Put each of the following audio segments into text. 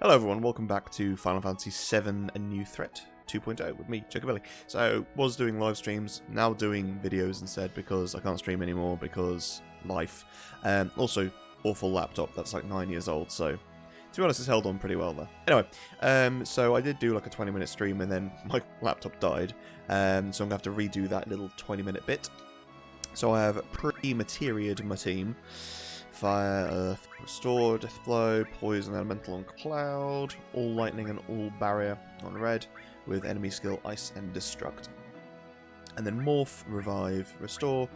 Hello everyone, welcome back to Final Fantasy VII A New Threat 2.0 with me, Chocobilly. So, was doing live streams, now doing videos instead because I can't stream anymore because life. Also, awful laptop that's like 9 years old, so to be honest it's held on pretty well there. Anyway, so I did do like a 20-minute stream and then my laptop died, so I'm going to have to redo that little 20-minute bit. So I have pre-materiated my team. Fire, Earth, Restore, Deathblow, Poison, Elemental on Cloud, all Lightning and all Barrier on Red, with enemy skill Ice and Destruct. And then Morph, Revive, Restore,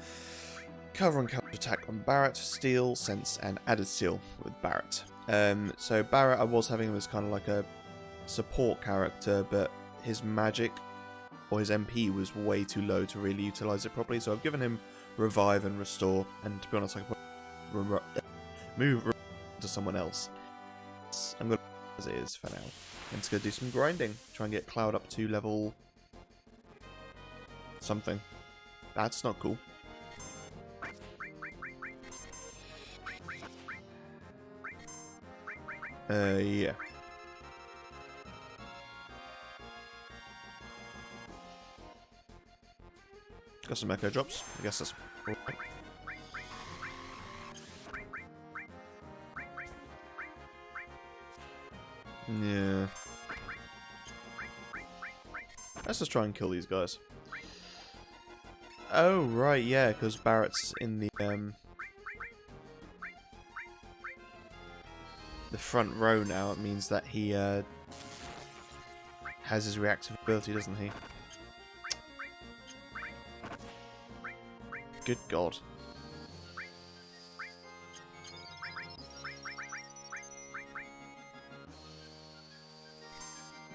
Cover and Counter Attack on Barret, Steel, Sense, and Added Steel with Barret. So Barret, I was having him as kind of like a support character, but his magic, or his MP, was way too low to really utilise it properly, so I've given him Revive and Restore, and to be honest, I could move to someone else. I'm going to as it is for now. I'm just going to do some grinding. Try and get Cloud up to level something. That's not cool. Yeah. Got some echo drops. I guess that's alright. Yeah. Let's just try and kill these guys. Oh, right, yeah, because Barret's in the front row now. It means that he has his reactive ability, doesn't he? Good God.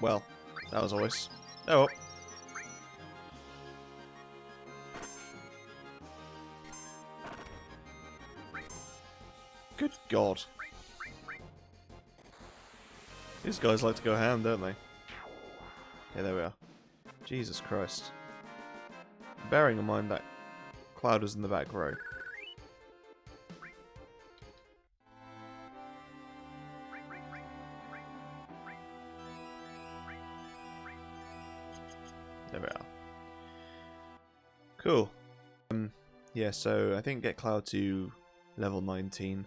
Well, that was a waste. Oh well. Good God. These guys like to go ham, don't they? Yeah, there we are. Jesus Christ. Bearing in mind that Cloud was in the back row. There we are. Cool. Yeah, so I think get Cloud to level 19.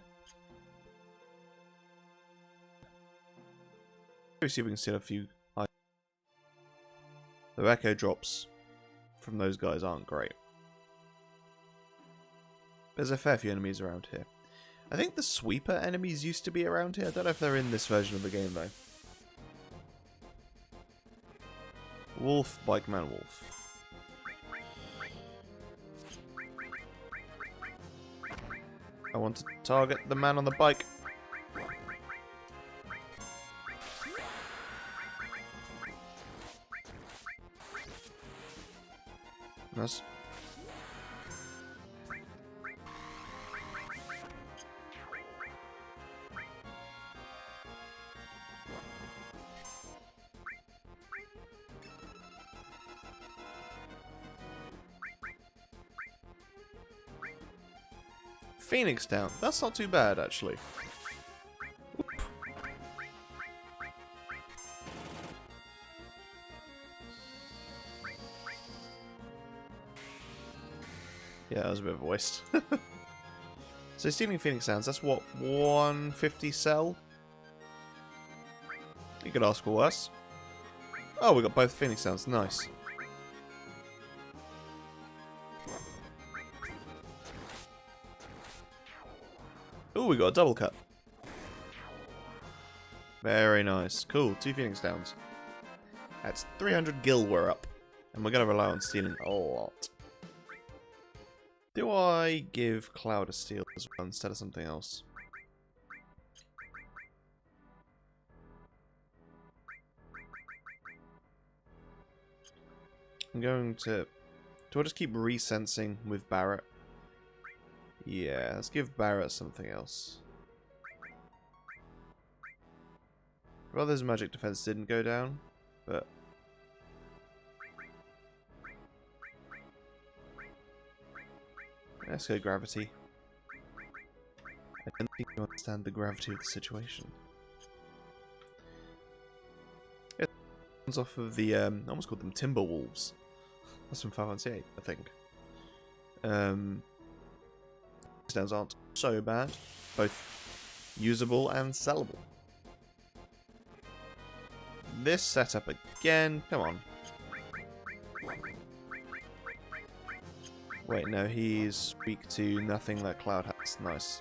Let's see if we can steal a few. The echo drops from those guys aren't great. There's a fair few enemies around here. I think the sweeper enemies used to be around here. I don't know if they're in this version of the game though. Wolf, Bikeman, Wolf. I want to target the man on the bike. Nice. Phoenix down. That's not too bad, actually. Oop. Yeah, that was a bit of a waste. So stealing Phoenix Downs, that's what, 150 sell? You could ask for worse. Oh, we got both Phoenix Downs, nice. Ooh, we got a double cut. Very nice. Cool, 2 Phoenix Downs. That's 300 gil we're up. And we're going to rely on stealing a lot. Do I give Cloud a steal as well instead of something else? I'm going to... Do I just keep resensing with Barret? Yeah, let's give Barret something else. Brother's magic defense didn't go down, but... Let's go gravity. I don't think you understand the gravity of the situation. One's off of the, I almost called them Timberwolves. That's from Final Fantasy VIII, I think. Stands aren't so bad. Both usable and sellable. This setup again, come on. Wait, no, he's weak to nothing that Cloud has. Nice.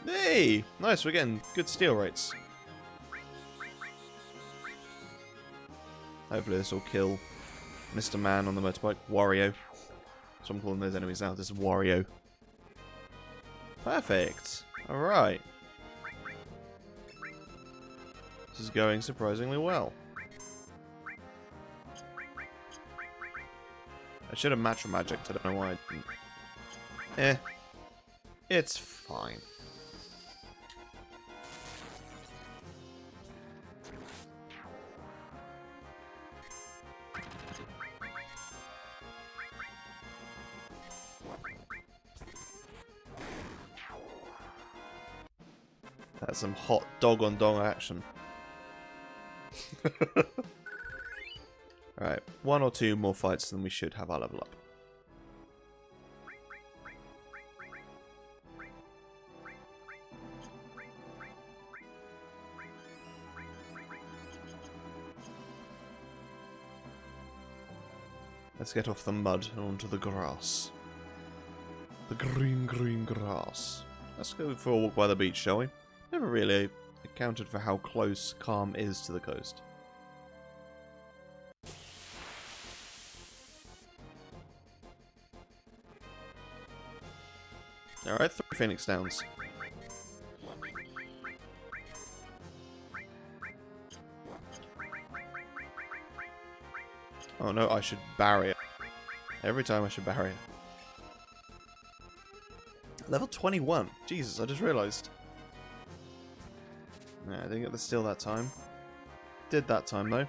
Hey! Nice, we're getting good steal rates. Hopefully this will kill Mr. Man on the motorbike. Wario. So I'm calling those enemies now. This is Wario. Perfect. Alright. This is going surprisingly well. I should have matched magic. I don't know why I didn't. Eh. It's fine. That's some hot dog on dog action. Alright, one or two more fights than we should have our level up. Let's get off the mud and onto the grass. The green, green grass. Let's go for a walk by the beach, shall we? Never really accounted for how close Kalm is to the coast. Alright, 3 Phoenix Downs. Oh no, I should barrier. Every time I should barrier. Level 21. Jesus, I just realised. No, I didn't get the steal that time. Did that time though.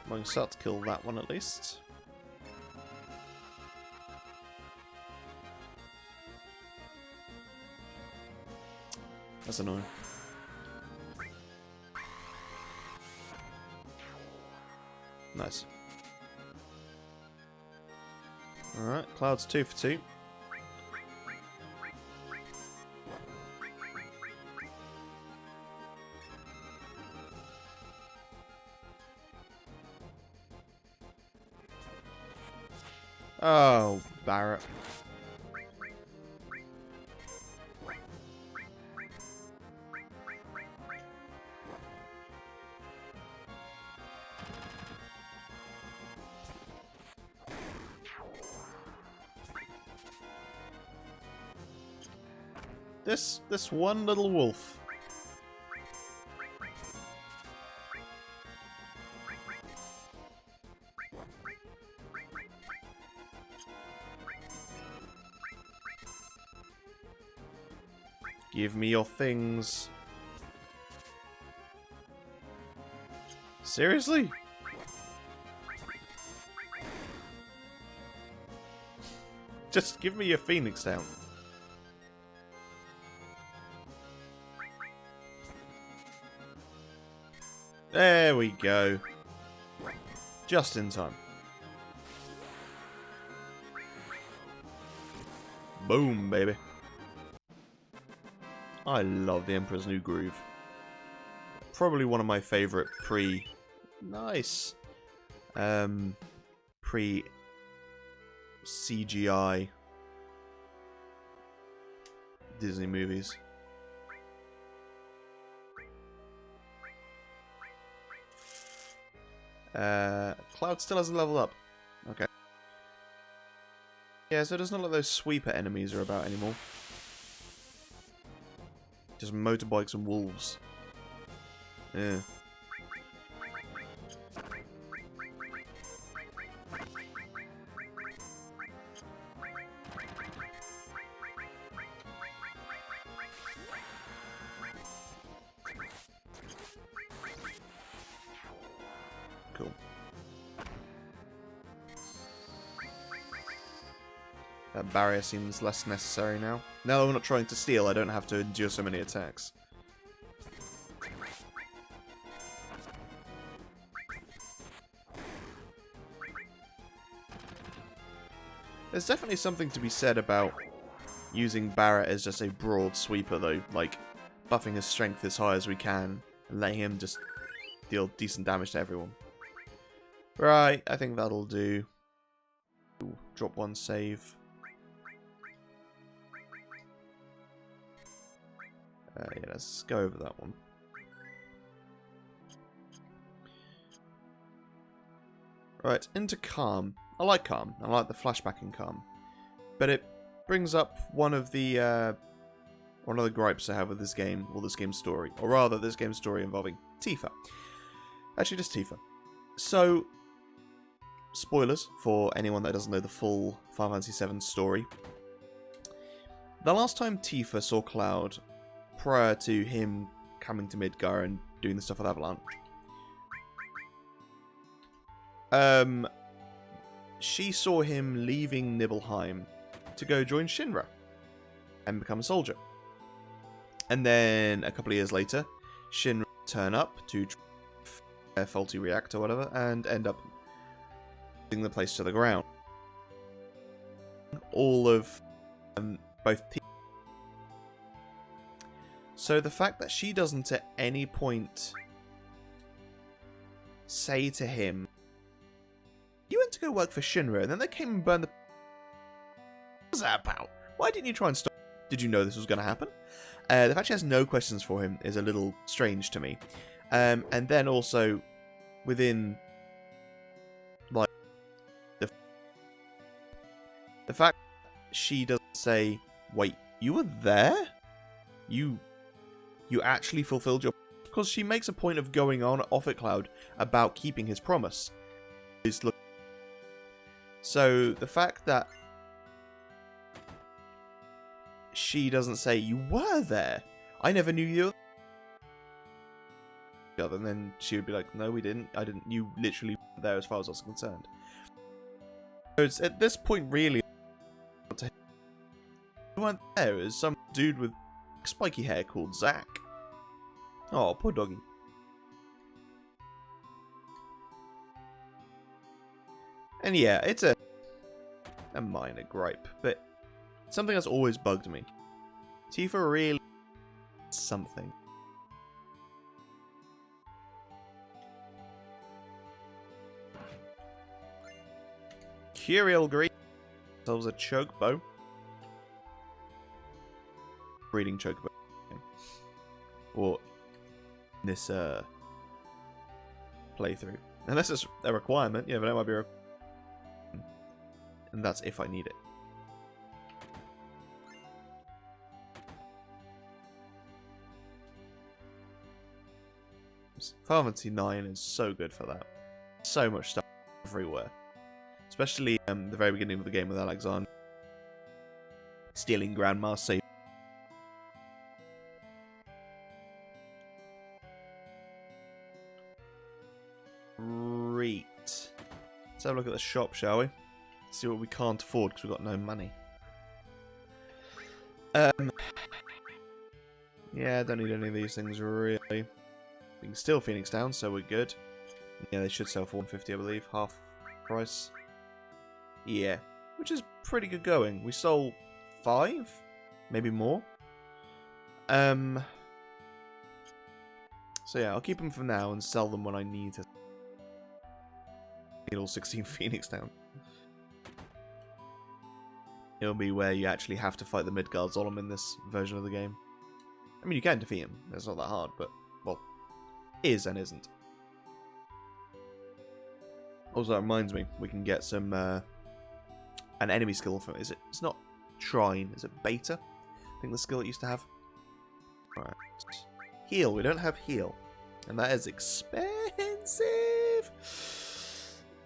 I can start to kill that one at least. That's annoying. Nice. Alright, Cloud's 2 for 2. Oh, Barrett. This one little wolf. Give me your things. Seriously? Just give me your Phoenix down. There we go. Just in time. Boom, baby. I love the Emperor's New Groove. Probably one of my favourite Nice. pre-CGI Disney movies. Cloud still hasn't leveled up. Okay. Yeah, so it doesn't look like those sweeper enemies are about anymore. Just motorbikes and wolves. Yeah. Cool. That barrier seems less necessary now. Now that we're not trying to steal, I don't have to endure so many attacks. There's definitely something to be said about using Barret as just a broad sweeper though, like buffing his strength as high as we can and letting him just deal decent damage to everyone. Right, I think that'll do. Ooh, drop one save. Yeah, let's go over that one. Right, into Kalm. I like Kalm. I like the flashback in Kalm. But it brings up one of the gripes I have with this game, or this game's story. Or rather, this game's story involving Tifa. Actually, just Tifa. So, spoilers for anyone that doesn't know the full Final Fantasy VII story. The last time Tifa saw Cloud, prior to him coming to Midgar and doing the stuff with Avalanche, she saw him leaving Nibelheim to go join Shinra and become a soldier. And then a couple of years later, Shinra turn up to a faulty reactor or whatever and end up putting the place to the ground. All of both people. So the fact that she doesn't at any point say to him, "You went to go work for Shinra, and then they came and burned the..." What was that about? Why didn't you try and stop? Did you know this was going to happen? The fact she has no questions for him is a little strange to me. And then also, within, like, the fact she doesn't say, "Wait, you were there? You actually fulfilled your..." Because she makes a point of going on off at Cloud about keeping his promise. So the fact that she doesn't say, "You were there, I never knew you," and then she would be like, "No, we didn't. I didn't. You literally were there as far as I was concerned." So it's at this point really, you weren't there. It was some dude with spiky hair called Zack. Oh, poor doggy. And yeah, it's a minor gripe, but something that's always bugged me. Tifa really something. Curiel Green sells a chocobo. Breeding chocobo. Or this playthrough. Unless it's a requirement, yeah, but that might be a... And that's if I need it. Final Fantasy IX is so good for that. So much stuff everywhere. Especially the very beginning of the game with Alexander. Stealing Grandma's safe. Great. Let's have a look at the shop, shall we? See what we can't afford because we've got no money. Yeah, don't need any of these things really. We can steal Phoenix down, so we're good. Yeah, they should sell for 150, I believe, half price. Yeah, which is pretty good going. We stole 5, maybe more. So yeah, I'll keep them for now and sell them when I need to. need all 16 Phoenix down. It'll be where you actually have to fight the Midgard Zolom in this version of the game. I mean, you can defeat him. It's not that hard, but, well, is and isn't. Also, that reminds me, we can get some, an enemy skill from, it's not Shrine, is it Beta? I think the skill it used to have. Right. Heal, we don't have heal. And that is expensive!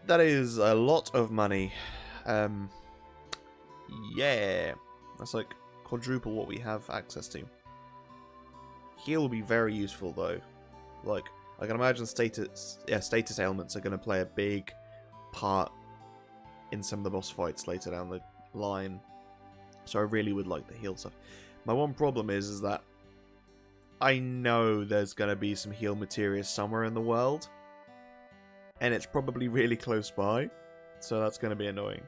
That is a lot of money. Yeah. That's like quadruple what we have access to. Heal will be very useful though. Like, I can imagine status ailments are going to play a big part in some of the boss fights later down the line. So I really would like the heal stuff. My one problem is that I know there's going to be some heal materia somewhere in the world. And it's probably really close by. So that's going to be annoying.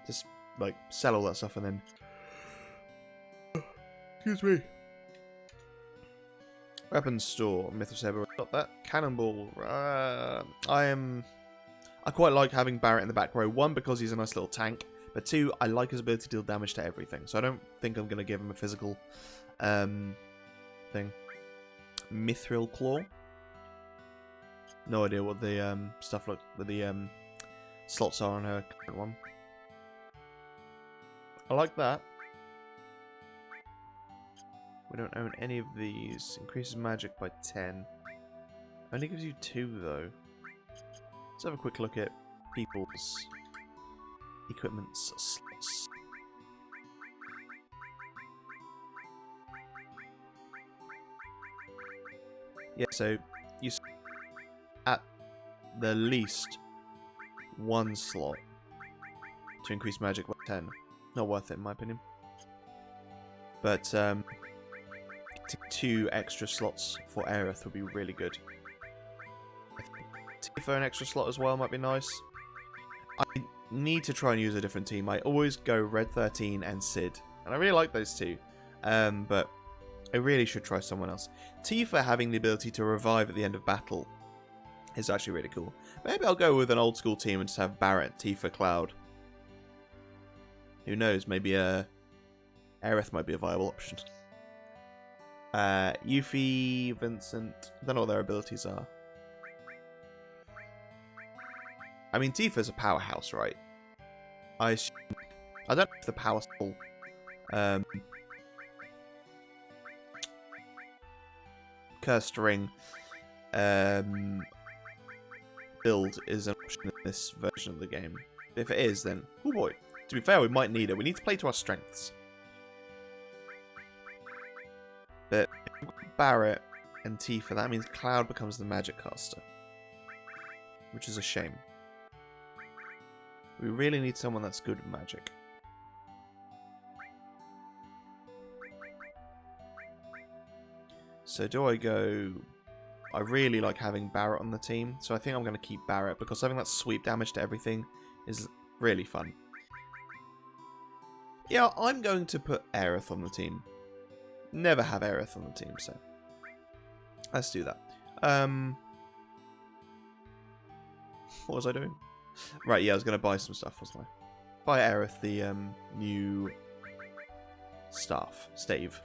Just, like, sell all that stuff and then... Excuse me. Weapons store. Myth of Saber. Got that. Cannonball. I quite like having Barrett in the back row. One, because he's a nice little tank. But two, I like his ability to deal damage to everything. So I don't think I'm going to give him a physical thing. Mithril Claw. No idea what the stuff like with the slots are on her current one. I like that. We don't own any of these. Increases magic by 10. Only gives you 2 though. Let's have a quick look at people's equipment's slots. Yeah, so you at the least 1 slot to increase magic by 10. Not worth it in my opinion. But getting 2 extra slots for Aerith would be really good. I think for an extra slot as well might be nice. I need to try and use a different team. I always go Red 13 and Sid. And I really like those two. But I really should try someone else. Tifa having the ability to revive at the end of battle is actually really cool. Maybe I'll go with an old school team and just have Barrett, Tifa, Cloud. Who knows, maybe Aerith might be a viable option. Yuffie, Vincent, I don't know what their abilities are. I mean, Tifa's a powerhouse, right? I don't know if the power soul Cursed Ring build is an option in this version of the game. If it is, then, oh boy. To be fair, we might need it. We need to play to our strengths. But if we've got Barrett and Tifa, that means Cloud becomes the magic caster. Which is a shame. We really need someone that's good at magic. So do I go... I really like having Barrett on the team, so I think I'm going to keep Barrett, because having that sweep damage to everything is really fun. Yeah, I'm going to put Aerith on the team. Never have Aerith on the team, so... Let's do that. What was I doing? Right, yeah, I was going to buy some stuff, wasn't I? Buy Aerith the new stave.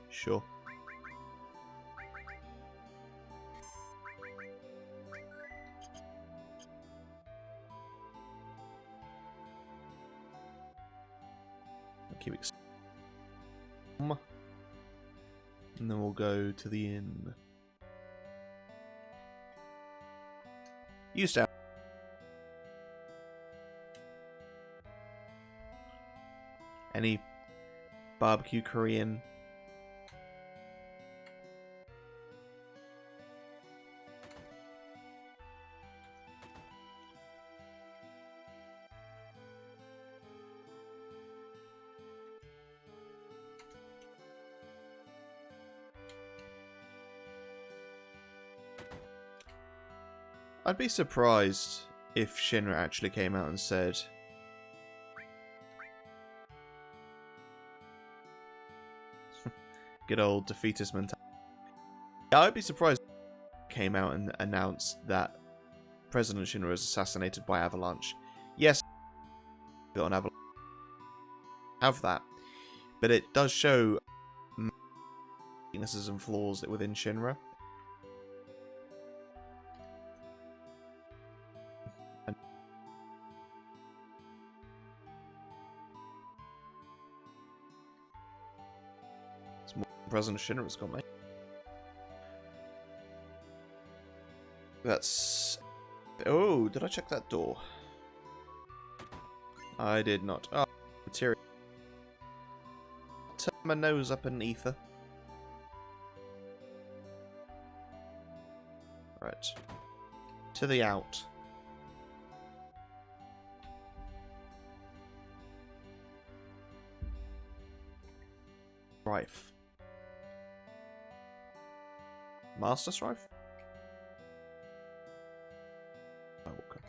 Sure. Keep it. And then we'll go to the inn. Used to. Any barbecue Korean? I'd be surprised if Shinra actually came out and said Good old defeatist mentality. Yeah, I'd be surprised if came out and announced that President Shinra was assassinated by Avalanche. Yes, got an Avalanche. Have that. But it does show weaknesses and flaws within Shinra. It's more than President Shinra's got, mate. That's... Oh, did I check that door? I did not. Oh, material. Turn my nose up in ether. Right. To the out. Strife. Master Strife? Oh, okay.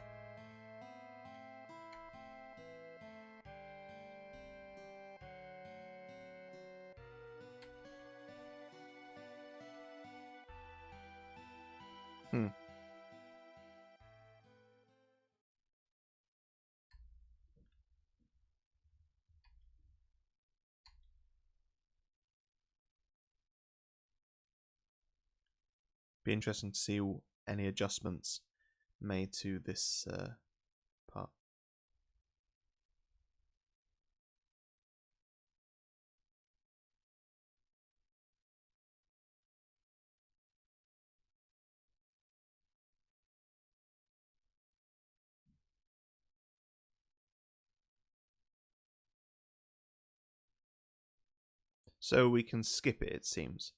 Be interesting to see any adjustments made to this part. So we can skip it, it seems.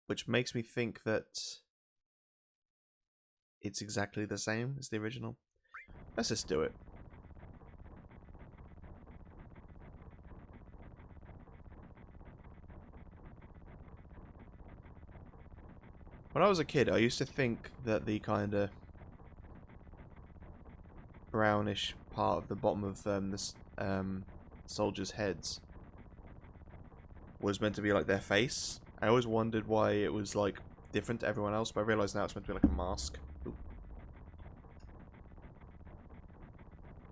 Which makes me think that it's exactly the same as the original. Let's just do it. When I was a kid, I used to think that the kind of brownish part of the bottom of this soldiers' heads was meant to be like their face. I always wondered why it was like different to everyone else, but I realise now it's meant to be like a mask. Ooh.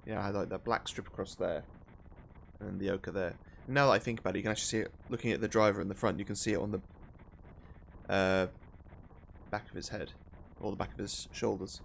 Yeah, I had like that black strip across there, and then the ochre there. And now that I think about it, you can actually see it. Looking at the driver in the front, you can see it on the back of his head, or the back of his shoulders.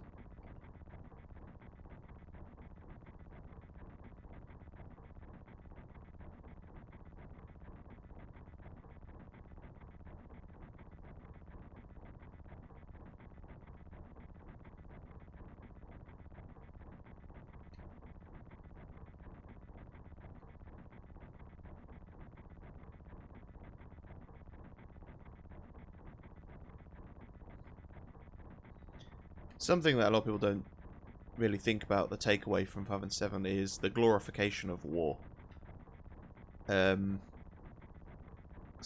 Something that a lot of people don't really think about, the takeaway from 5 and 7, is the glorification of war. Because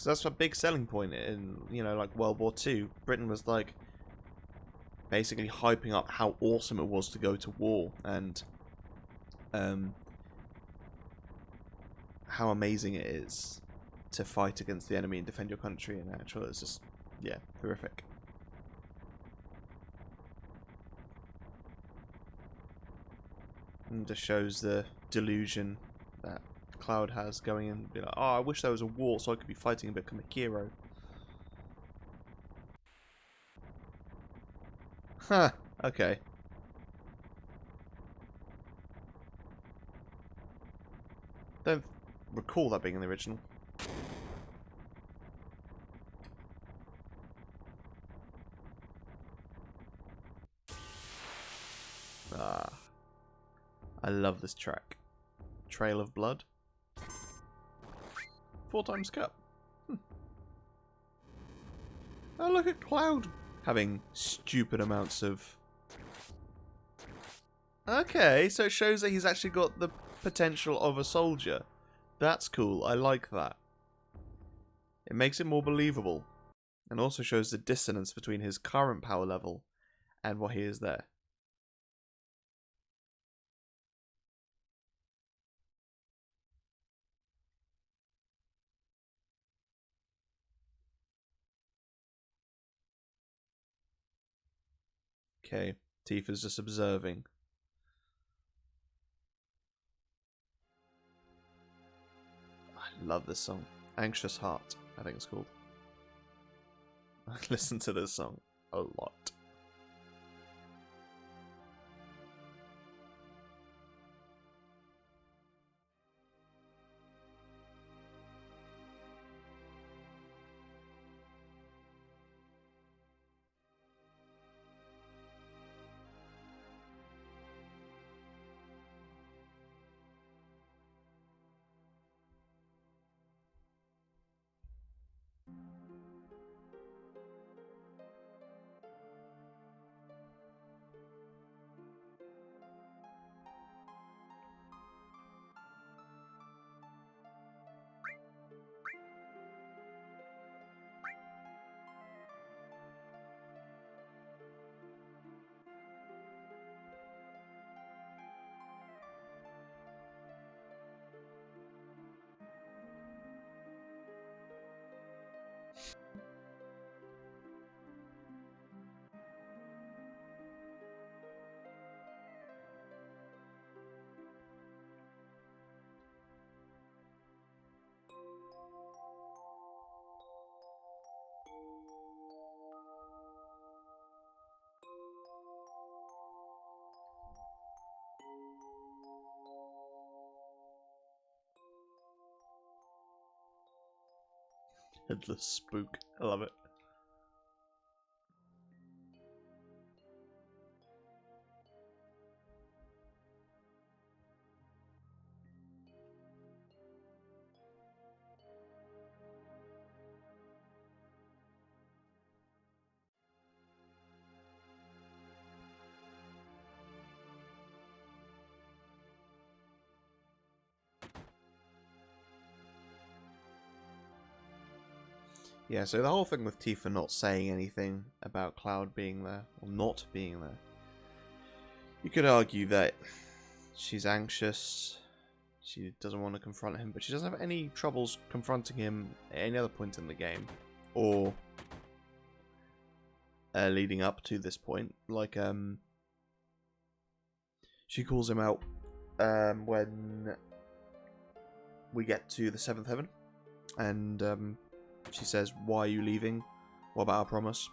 that's a big selling point in, you know, like World War II. Britain was like basically hyping up how awesome it was to go to war, and how amazing it is to fight against the enemy and defend your country. And actually, it's just, yeah, horrific. And just shows the delusion that Cloud has going in, be like, oh, I wish there was a war so I could be fighting and become a hero. Huh, okay. Don't recall that being in the original. Ah, I love this track. Trail of Blood. 4 times cup. Oh, look at Cloud having stupid amounts of... Okay, so it shows that he's actually got the potential of a soldier. That's cool, I like that. It makes it more believable. And also shows the dissonance between his current power level and what he is there. Okay, Tifa's just observing. I love this song. Anxious Heart, I think it's called. I listen to this song a lot. Headless spook. I love it. Yeah, so the whole thing with Tifa not saying anything about Cloud being there, or not being there, you could argue that she's anxious, she doesn't want to confront him, but she doesn't have any troubles confronting him at any other point in the game, or leading up to this point. Like, she calls him out when we get to the 7th heaven, and she says, "Why are you leaving? What about our promise?"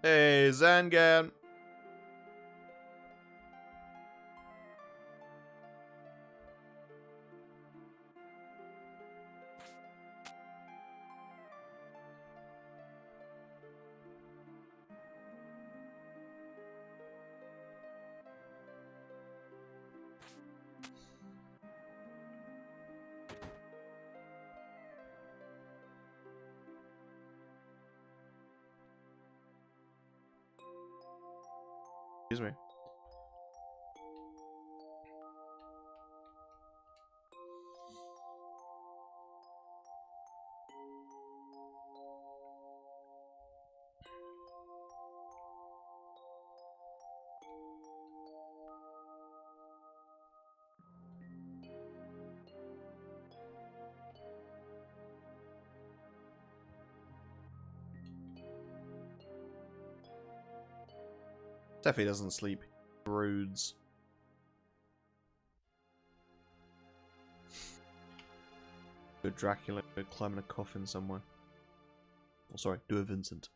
Hey, Zangan! Excuse me. Steffi doesn't sleep. He broods. Go Dracula, go climb in a coffin somewhere. Oh, sorry, do a Vincent.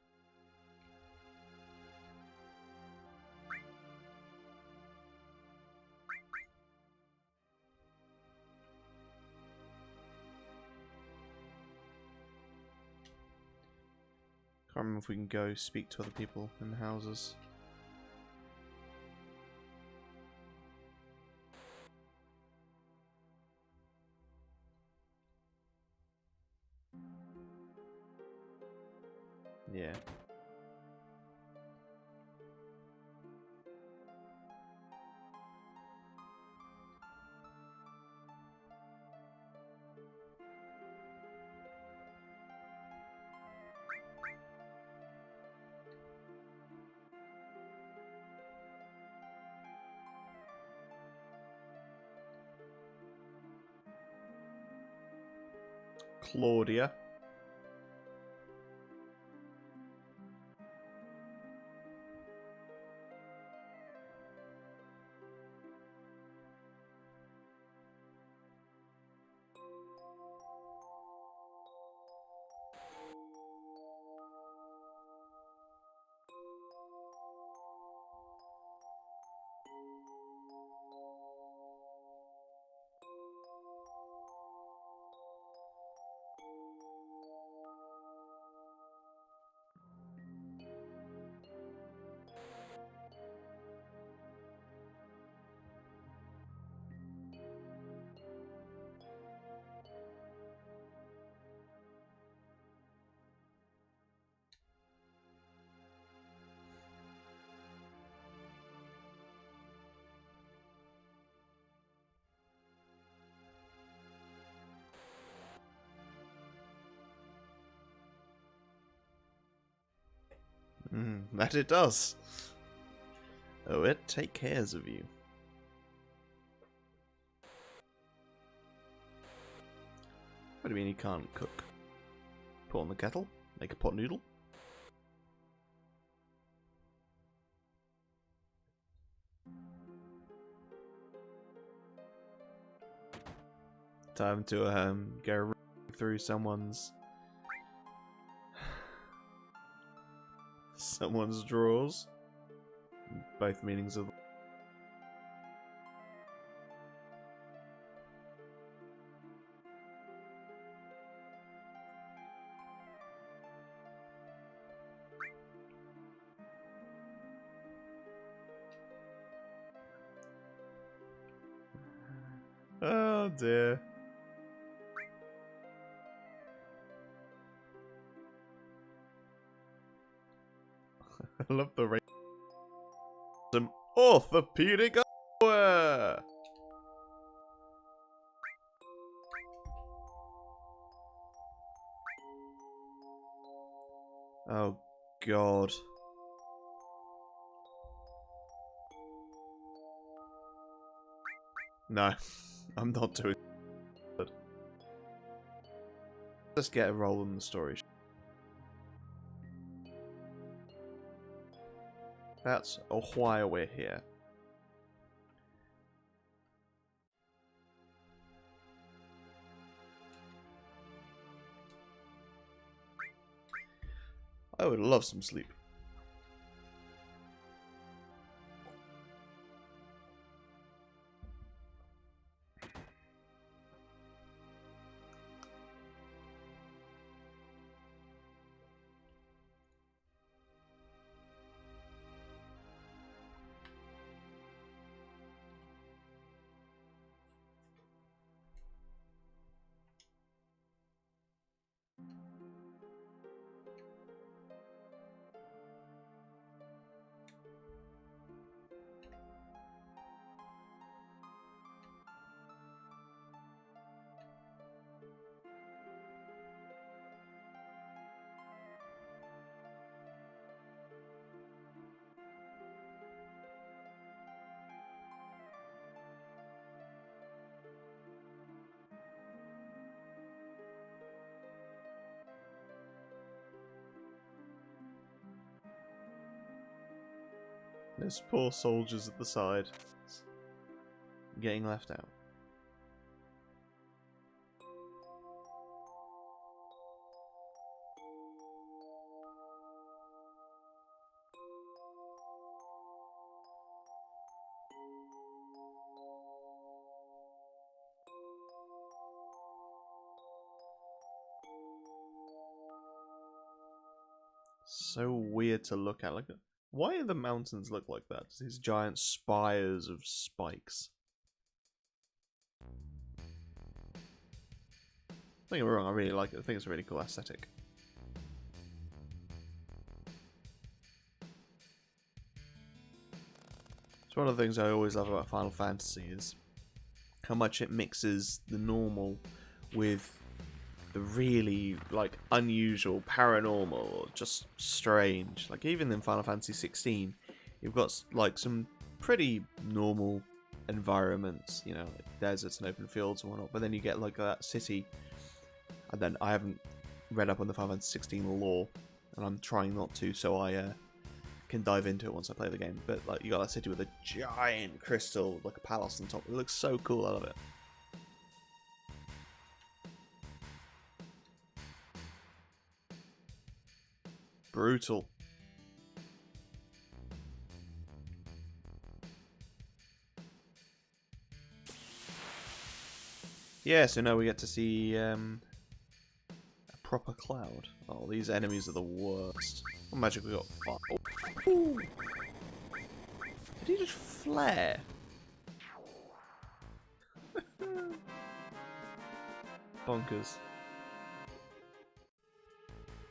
Can't remember if we can go speak to other people in the houses. Yeah. Claudia. That it does. Oh, it take cares of you. What do you mean you can't cook? Put on the kettle, make a pot noodle. Time to go through someone's drawers. Both meanings of. Oh dear. I love the some orthopedic underwear. Oh god. No, I'm not doing it. Let's get a roll in the story. That's why we're here. I would love some sleep. There's poor soldiers at the side, getting left out. So weird to look at. Like, why do the mountains look like that? These giant spires of spikes. Don't get me wrong, I really like it. I think it's a really cool aesthetic. It's one of the things I always love about Final Fantasy is how much it mixes the normal with the really, like, unusual, paranormal, or just strange. Like, even in Final Fantasy 16, you've got, like, some pretty normal environments, you know, like deserts and open fields and whatnot, but then you get, like, that city, and then I haven't read up on the Final Fantasy 16 lore, and I'm trying not to, so I can dive into it once I play the game, but, like, you got that city with a giant crystal, like a palace on top. It looks so cool, I love it. Brutal. Yeah, so now we get to see a proper cloud. Oh, these enemies are the worst. What magic we got? Oh. Did he just flare? Bonkers.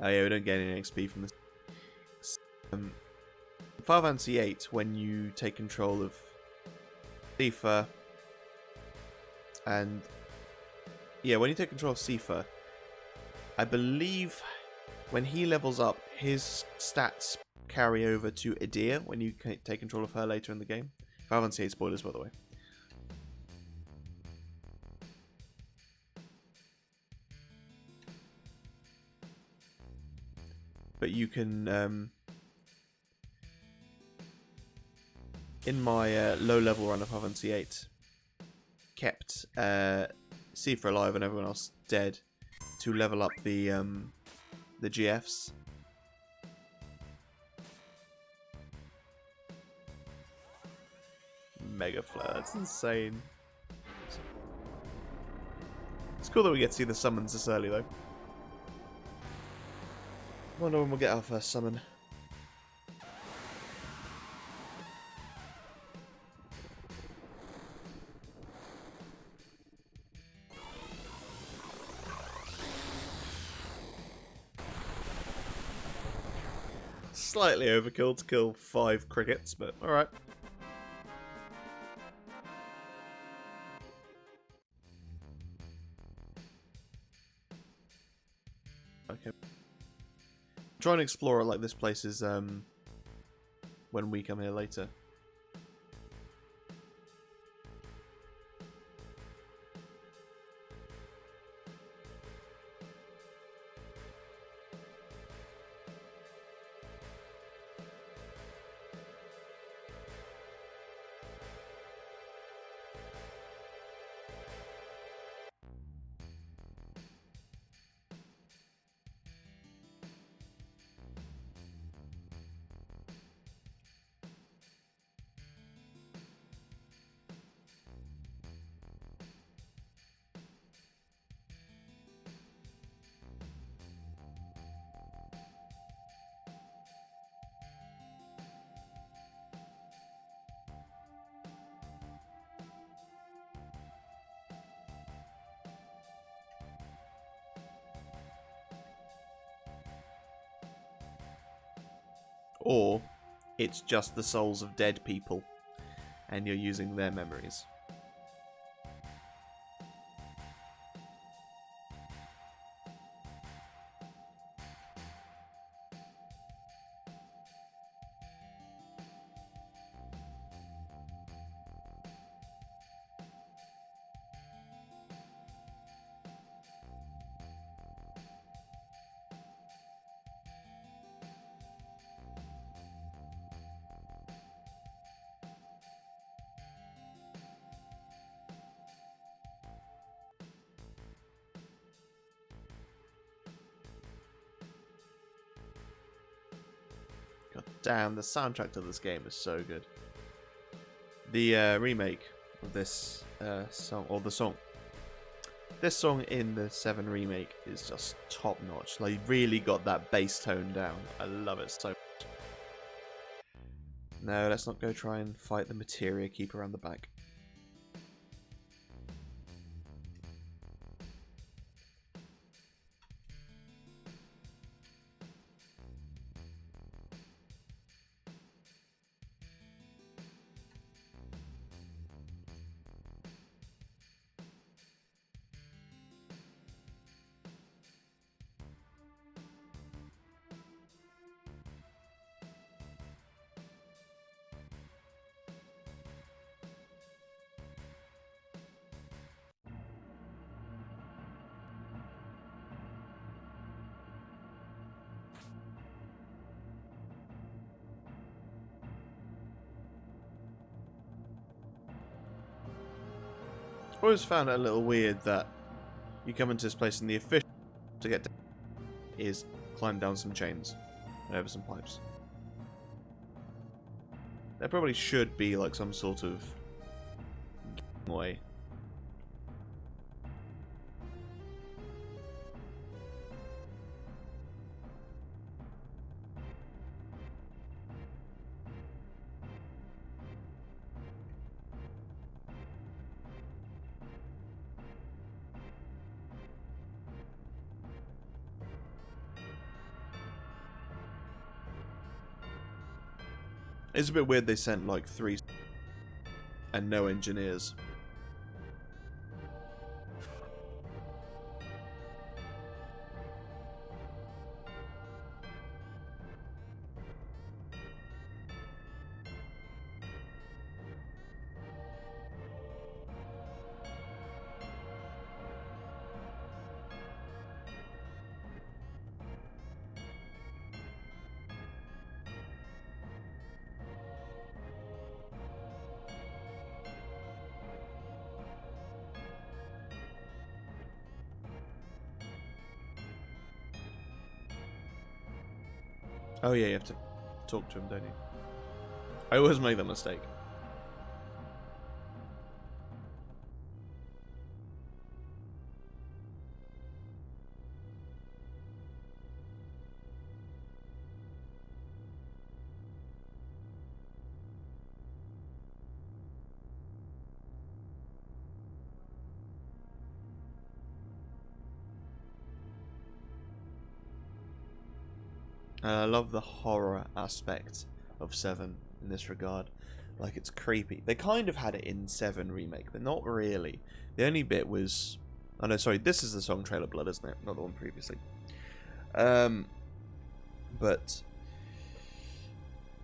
Oh yeah, we don't get any XP from this. Final Fantasy VIII, when you take control of Tifa, and yeah, when you take control of Tifa, I believe when he levels up, his stats carry over to Adir when you take control of her later in the game. Final Fantasy VIII spoilers, by the way. But you can, in my low-level run of Final Fantasy VIII, kept Sifa alive and everyone else dead to level up the GFs. Mega Flare, that's insane. It's cool that we get to see the summons this early, though. Wonder when we'll get our first summon. Slightly overkill to kill 5 crickets, but alright. Okay. Try and explore it like this place is when we come here later. Or it's just the souls of dead people and you're using their memories. God damn, the soundtrack to this game is so good. The remake of this song, or the song. This song in the 7 remake is just top notch. Like, really got that bass tone down. I love it so much. No, let's not go try and fight the materia keep around the back. I always found it a little weird that you come into this place and the official to get down is climb down some chains and over some pipes. There probably should be like some sort of way. It's a bit weird they sent like 3 and no engineers. Oh yeah, you have to talk to him, don't you? I always make that mistake. I love the horror aspect of 7 in this regard. Like, it's creepy. They kind of had it in 7 Remake, but not really. The only bit was... Oh no, sorry, this is the song Trail of Blood, isn't it? Not the one previously. But...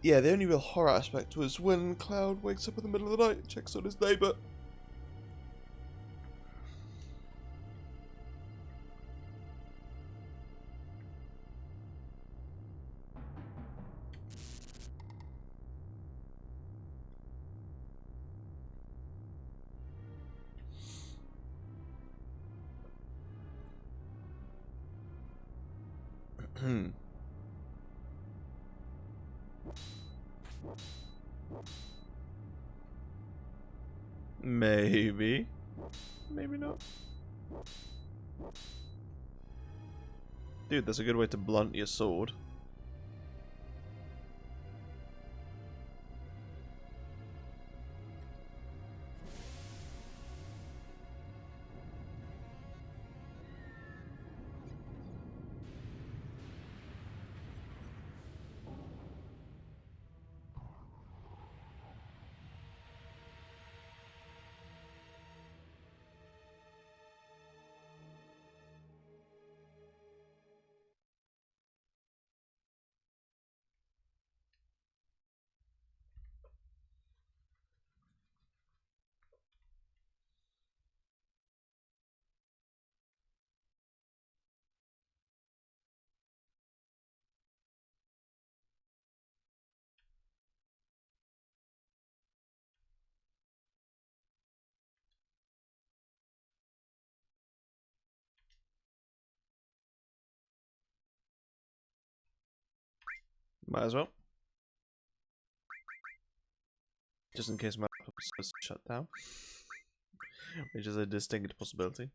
yeah, the only real horror aspect was when Cloud wakes up in the middle of the night and checks on his neighbour. Maybe. Maybe not. Dude, that's a good way to blunt your sword. Might as well. Just in case my laptop is shut down. Which is a distinct possibility.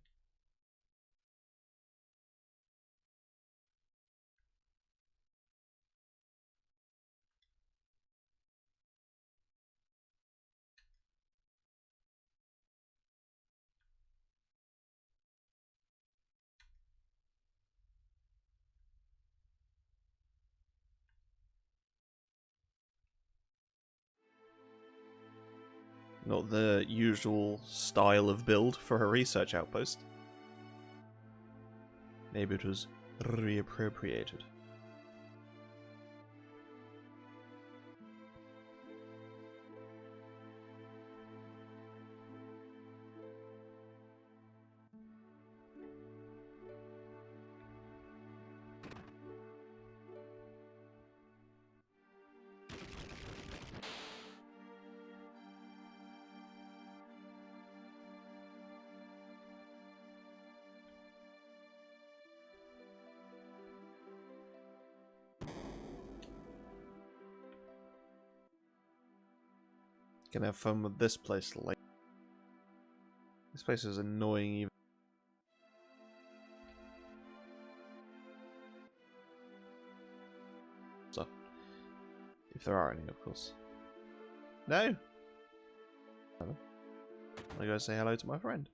Not the usual style of build for a research outpost. Maybe it was reappropriated. Gonna have fun with this place later. This place is annoying even. So, if there are any, of course. No! I gotta say hello to my friend.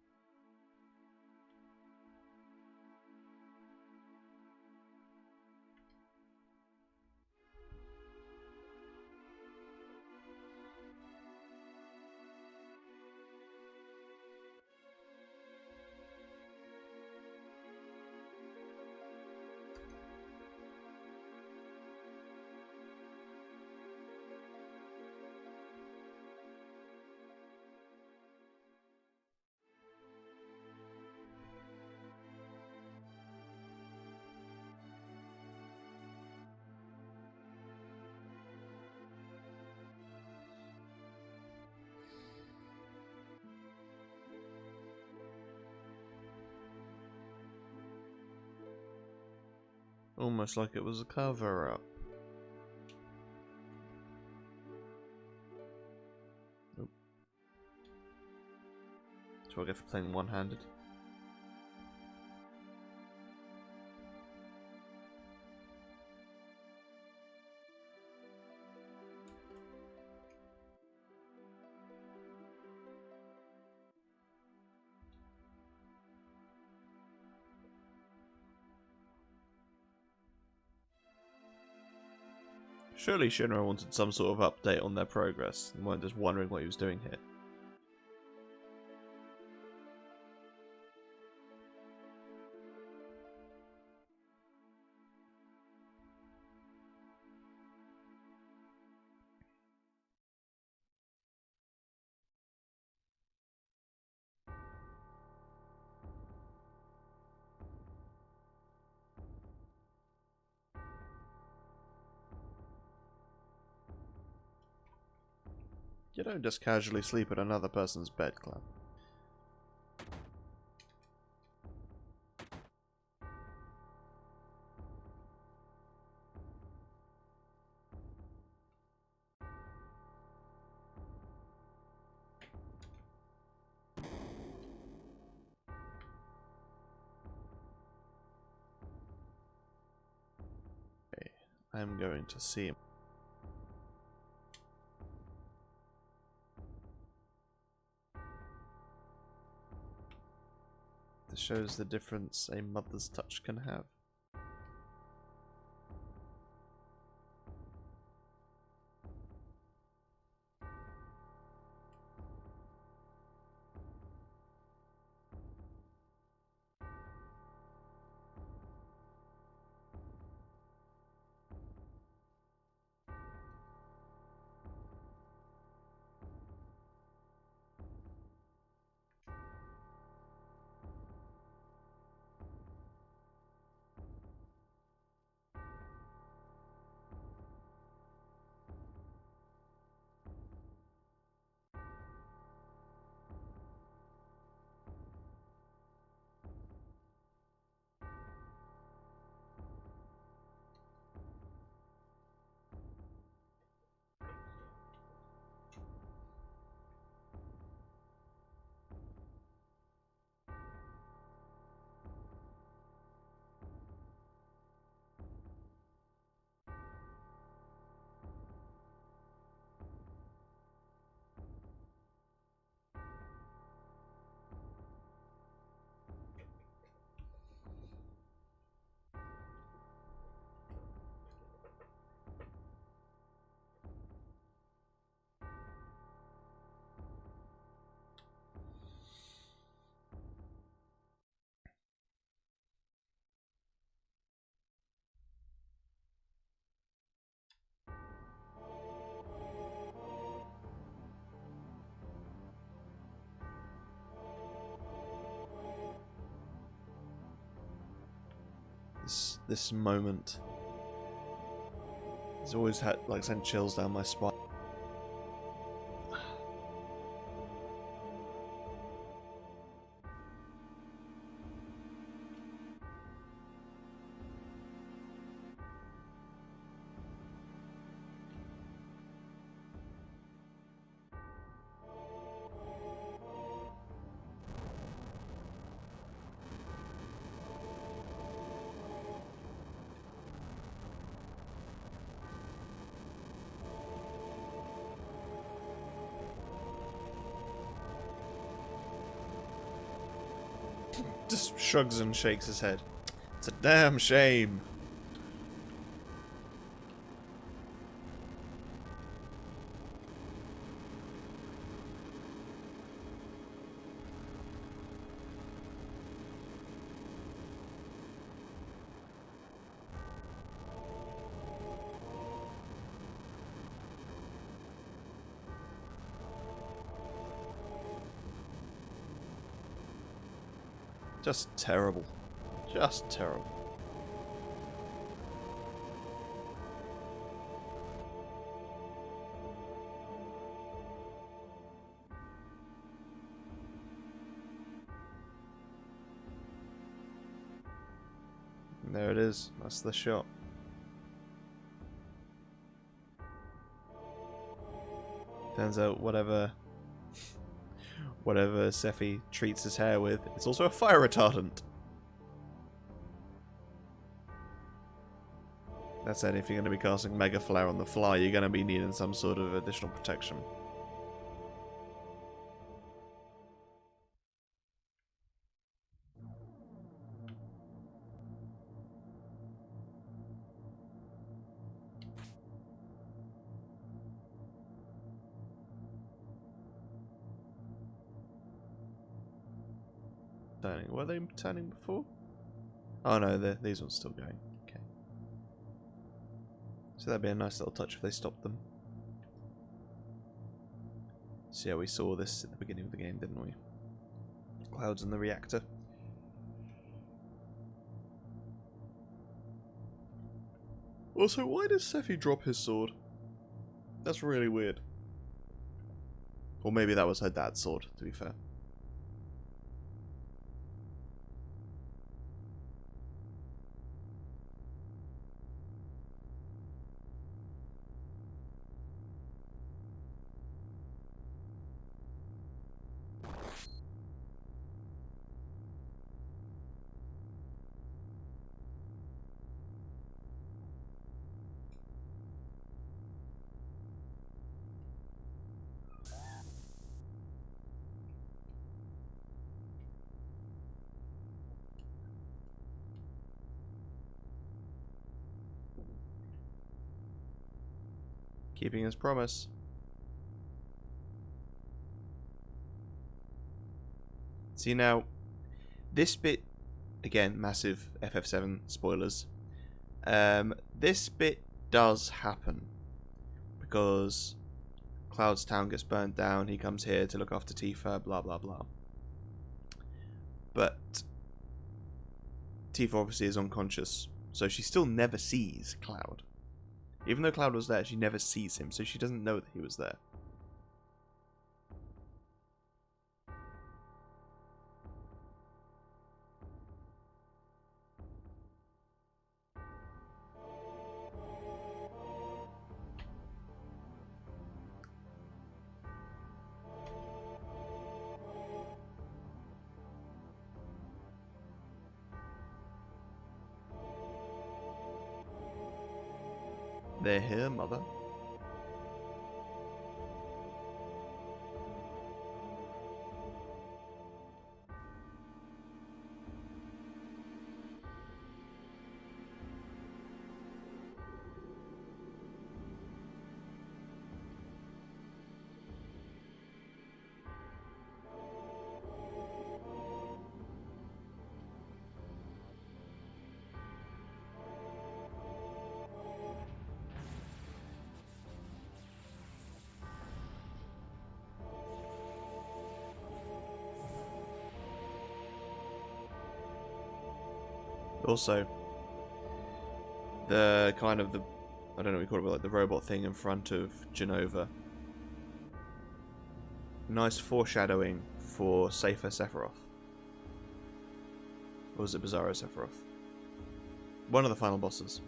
Almost like it was a cover-up. what I get for playing one-handed. Surely Shinra wanted some sort of update on their progress and weren't just wondering what he was doing here. You don't just casually sleep in another person's bed, Kalm. Okay, I'm going to see him. This shows the difference a mother's touch can have. This moment has always had like sent chills down my spine. Just shrugs and shakes his head. It's a damn shame. Just terrible. Just terrible. And there it is. That's the shot. Turns out whatever whatever Sephi treats his hair with, it's also a fire retardant. That said, if you're going to be casting Mega Flare on the fly, you're going to be needing some sort of additional protection. Turning. Were they turning before? Oh no, these ones still going. Okay. So that'd be a nice little touch if they stopped them. So yeah, we saw this at the beginning of the game, didn't we? Clouds in the reactor. Also, why does Sephi drop his sword? That's really weird. Or maybe that was her dad's sword, to be fair. Keeping his promise. See now, this bit, again, massive FF7 spoilers. This bit does happen because Cloud's town gets burnt down. He comes here to look after Tifa, blah blah blah. But Tifa obviously is unconscious, so she still never sees Cloud. Even though Cloud was there, she never sees him, so she doesn't know that he was there. They're here, mother. Also, the kind of the, I don't know what you call it, but like the robot thing in front of Genova. Nice foreshadowing for Safer Sephiroth. Or was it Bizarro Sephiroth? One of the final bosses.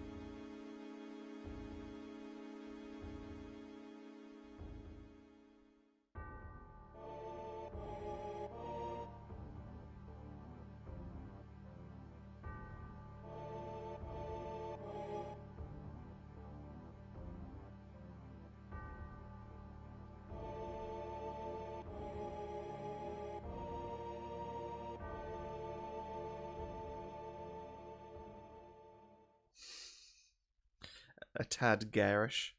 A tad garish.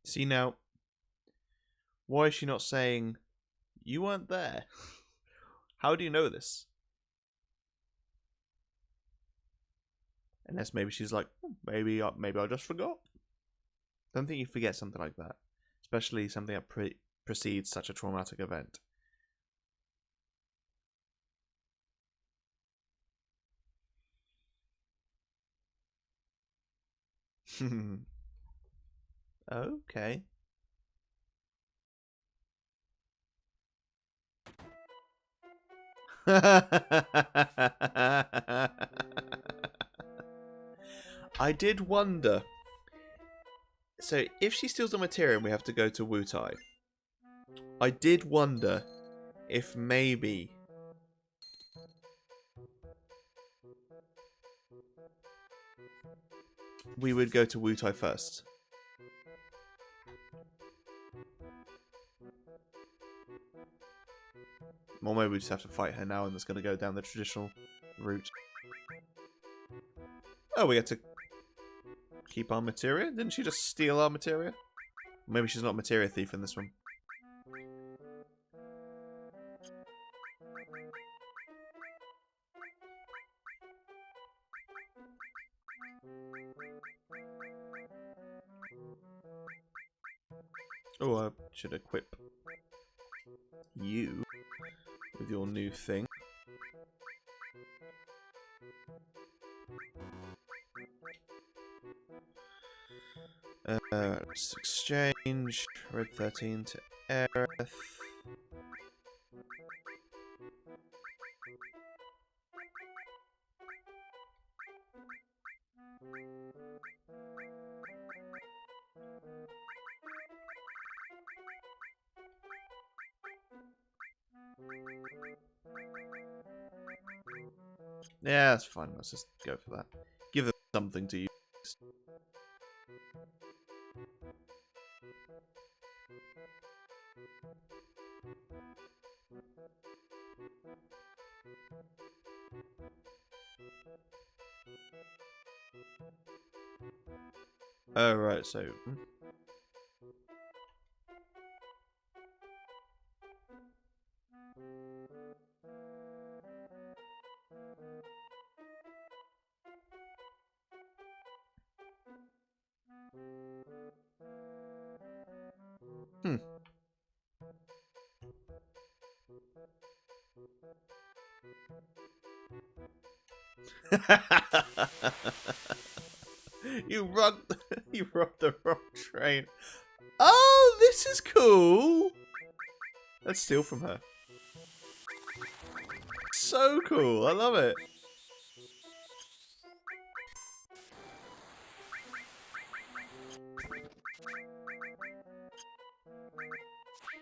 See now, why is she not saying, you weren't there? How do you know this? Unless maybe she's like, maybe I just forgot. Don't think you forget something like that, especially something that precedes such a traumatic event. Okay. I did wonder. So, if she steals the materia and we have to go to Wutai, I did wonder if maybe we would go to Wutai first. Or maybe we just have to fight her now and it's going to go down the traditional route. Oh, we get to keep our materia? Didn't she just steal our materia? Maybe she's not a materia thief in this one. Oh, I should equip you with your new thing. Let's exchange Red 13 to Aerith. Yeah, that's fine. Let's just go for that. Give them something to use. Oh, right, so... You robbed you robbed the wrong train. Oh, this is cool. Let's steal from her. So cool. I love it.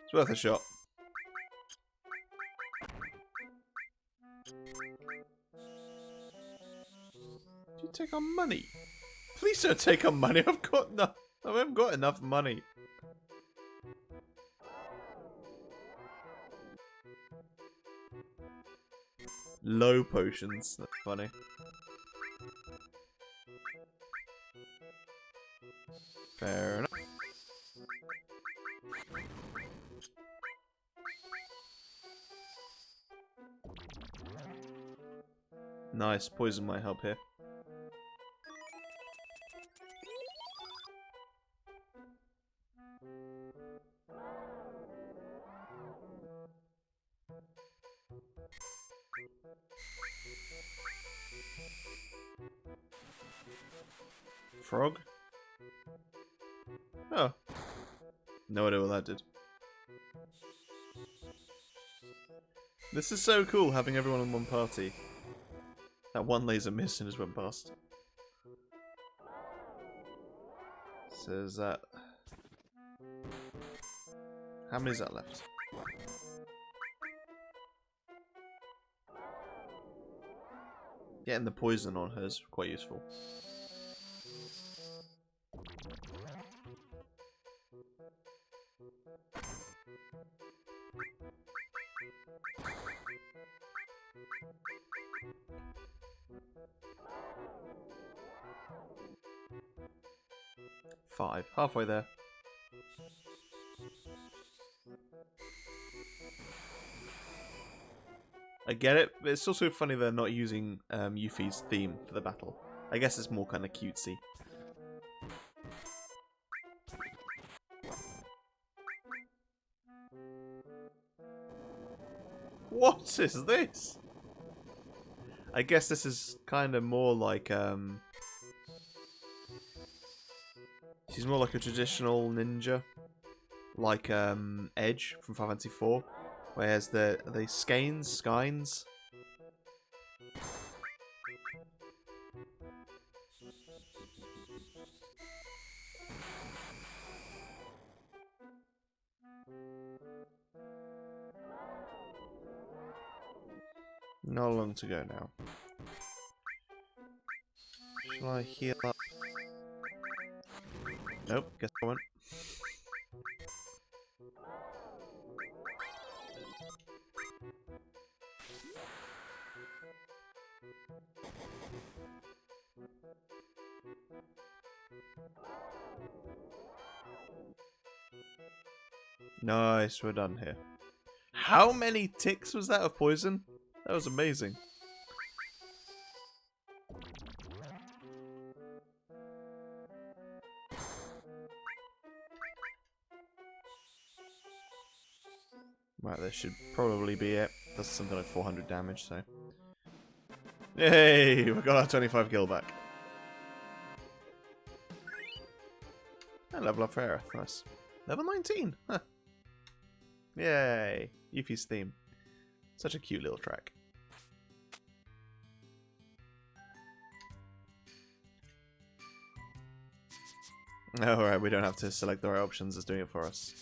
It's worth a shot. Do you take our money? Please don't take our money. I haven't got enough money. Low potions. That's funny. Fair enough. Nice. Poison might help here. Frog? Oh. No idea what that did. This is so cool, having everyone in one party. That one laser missed and just went past. So is that... How many is that left? Getting the poison on her is quite useful. Five. Halfway there. I get it, but it's also funny they're not using Yuffie's theme for the battle. I guess it's more kind of cutesy. What is this? I guess this is kind of more like she's more like a traditional ninja, like Edge from Final Fantasy IV. Whereas the Skeins? Not long to go now. Shall I heal up? Nope, guess I won't. Nice, we're done here. How many ticks was that of poison? That was amazing. Right, this should probably be it. That's something like 400 damage, so... Yay! We got our 25 gil back. And level up for Aerith, nice. Level 19! Huh. Yay! Yuffie's theme. Such a cute little track. Alright, we don't have to select the right options, it's doing it for us.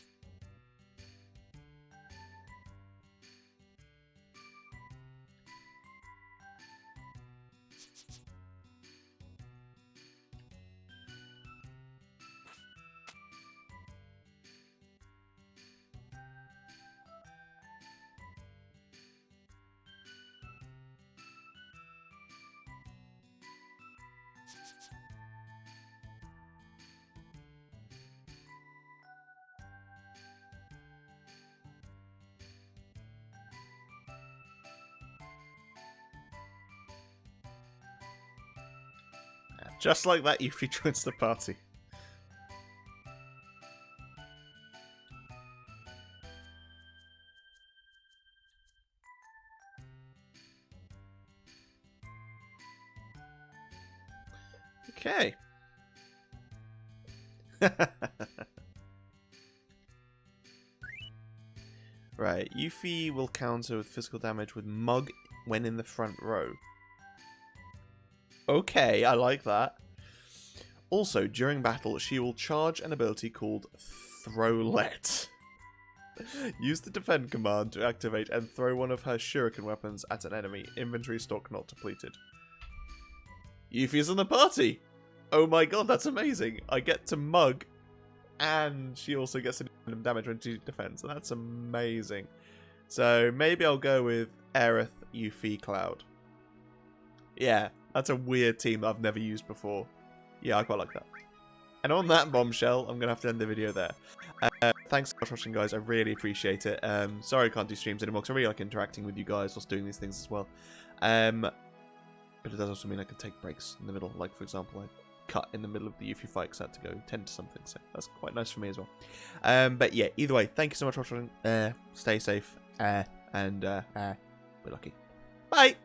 Just like that, Yuffie joins the party. Okay. Right, Yuffie will counter with physical damage with Mug when in the front row. Okay, I like that. Also, during battle, she will charge an ability called Throwlet. Use the defend command to activate and throw one of her shuriken weapons at an enemy. Inventory stock not depleted. Yuffie's in the party! Oh my god, that's amazing! I get to Mug, and she also gets damage when she defends. That's amazing. So maybe I'll go with Aerith, Yuffie, Cloud. Yeah, that's a weird team that I've never used before. Yeah, I quite like that. And on that bombshell, I'm going to have to end the video there. Thanks so much for watching, guys. I really appreciate it. Sorry I can't do streams anymore, because I really like interacting with you guys whilst doing these things as well. But it does also mean I can take breaks in the middle. Like, for example, I cut in the middle of the Yuffie fight because I had to go 10 to something. So that's quite nice for me as well. But yeah, either way, thank you so much for watching. Stay safe. And we're lucky. Bye!